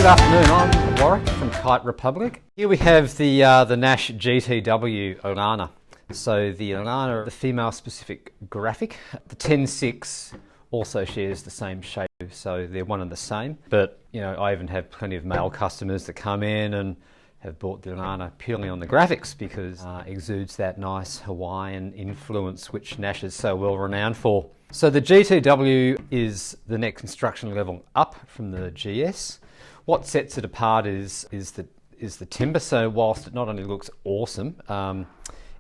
afternoon, I'm Warwick from Kite Republic. Here we have the Naish GTW Alana. So the Alana, the female specific graphic. The 10.6 also shares the same shape, so they're one and the same. But you know, I even have plenty of male customers that come in and have bought the Alana purely on the graphics because it exudes that nice Hawaiian influence which Naish is so well renowned for. So the GTW is the next construction level up from the GS. What sets it apart is the timber. So whilst it not only looks awesome,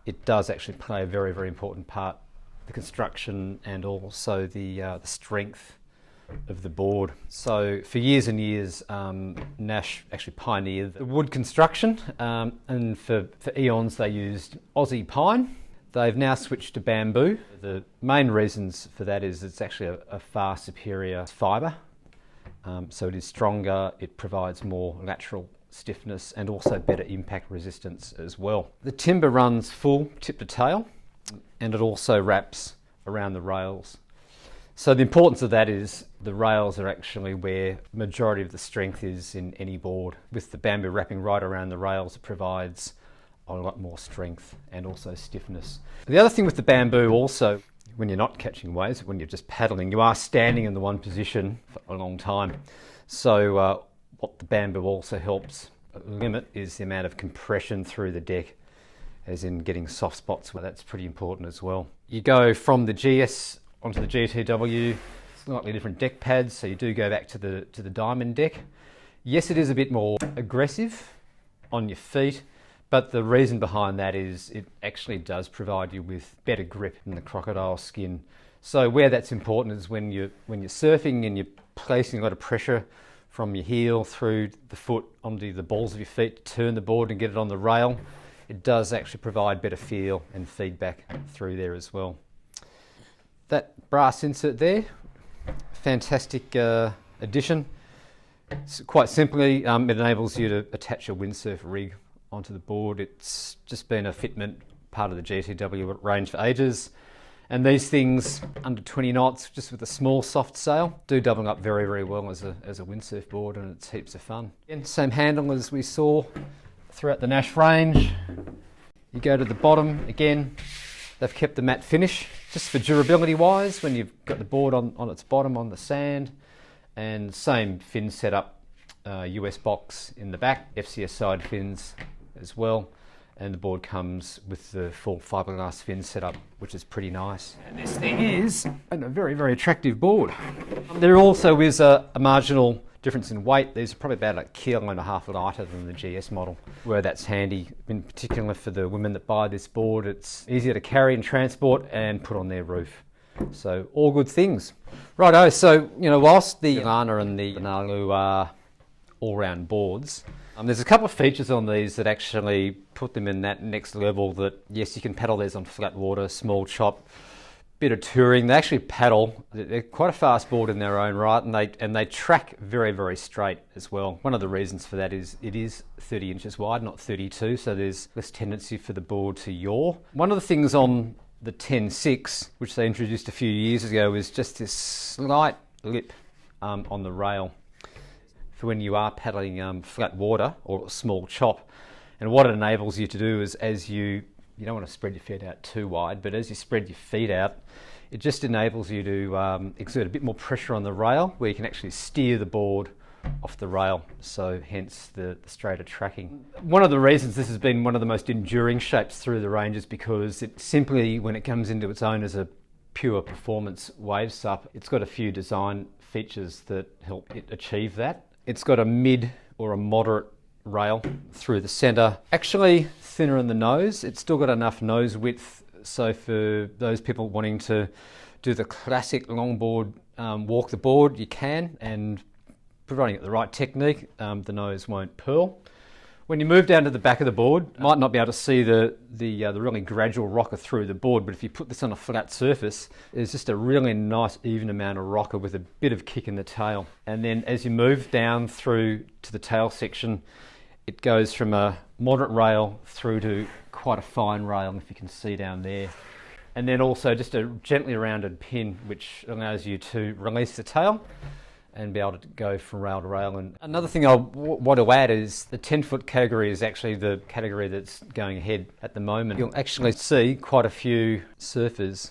it does actually play a very, very important part, the construction and also the strength of the board. So for years and years, Naish actually pioneered the wood construction, and for eons they used Aussie pine. They've now switched to bamboo. The main reasons for that is it's actually a far superior fibre. So it is stronger, it provides more lateral stiffness and also better impact resistance as well. The timber runs full tip to tail and it also wraps around the rails. So the importance of that is the rails are actually where the majority of the strength is in any board. With the bamboo wrapping right around the rails, it provides a lot more strength and also stiffness. The other thing with the bamboo also, when you're not catching waves, when you're just paddling, you are standing in the one position for a long time. So what the bamboo also helps limit is the amount of compression through the deck, as in getting soft spots. Well, that's pretty important as well. You go from the GS onto the GTW, slightly different deck pads, so you do go back to the diamond deck. Yes, it is a bit more aggressive on your feet, but the reason behind that is it actually does provide you with better grip in the crocodile skin. So where that's important is when you're surfing and you're placing a lot of pressure from your heel through the foot onto the balls of your feet to turn the board and get it on the rail. It does actually provide better feel and feedback through there as well. That brass insert there, fantastic addition. So quite simply, it enables you to attach your windsurf rig onto the board. It's just been a fitment part of the GTW range for ages. And these things, under 20 knots, just with a small soft sail, do double up very, very well as a windsurf board, and it's heaps of fun. Again, same handle as we saw throughout the Naish range. You go to the bottom, again, they've kept the matte finish, just for durability wise, when you've got the board on its bottom on the sand. And same fin setup, US box in the back, FCS side fins as well. And the board comes with the full fiberglass fin setup, which is pretty nice. And this thing is a very, very attractive board. There also is a marginal difference in weight. These are probably about 1.5 kilos lighter than the GS model, where that's handy, in particular for the women that buy this board. It's easier to carry and transport and put on their roof. So all good things. Righto, so you know, whilst the Alana and the Nalu are all-round boards, there's a couple of features on these that actually put them in that next level. That yes, you can paddle these on flat water, small chop, bit of touring. They actually paddle. They're quite a fast board in their own right, and they track very, very straight as well. One of the reasons for that is it is 30 inches wide, not 32, so there's less tendency for the board to yaw. One of the things on the 10.6, which they introduced a few years ago, is just this slight lip on the rail for when you are paddling flat water or a small chop. And what it enables you to do is, as you don't want to spread your feet out too wide, but as you spread your feet out, it just enables you to exert a bit more pressure on the rail, where you can actually steer the board off the rail, so hence the straighter tracking. One of the reasons this has been one of the most enduring shapes through the range is because it simply, when it comes into its own as a pure performance wave SUP, it's got a few design features that help it achieve that. It's got a mid or a moderate rail through the centre, actually thinner in the nose. It's still got enough nose width, so for those people wanting to do the classic longboard walk the board, you can, and providing it the right technique, the nose won't purl. When you move down to the back of the board, you might not be able to see the really gradual rocker through the board, but if you put this on a flat surface, there's just a really nice even amount of rocker with a bit of kick in the tail. And then as you move down through to the tail section, it goes from a moderate rail through to quite a fine rail, if you can see down there. And then also just a gently rounded pin, which allows you to release the tail and be able to go from rail to rail. And another thing I want to add is the 10-foot category is actually the category that's going ahead at the moment. You'll actually see quite a few surfers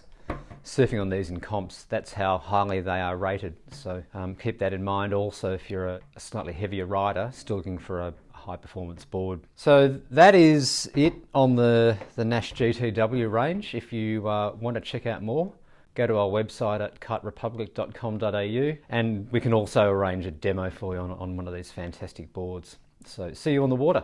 surfing on these in comps. That's how highly they are rated. So keep that in mind also if you're a slightly heavier rider still looking for a high performance board. So that is it on the Naish GTW range. If you want to check out more, go to our website at kiterepublic.com.au, and we can also arrange a demo for you on one of these fantastic boards. So see you on the water.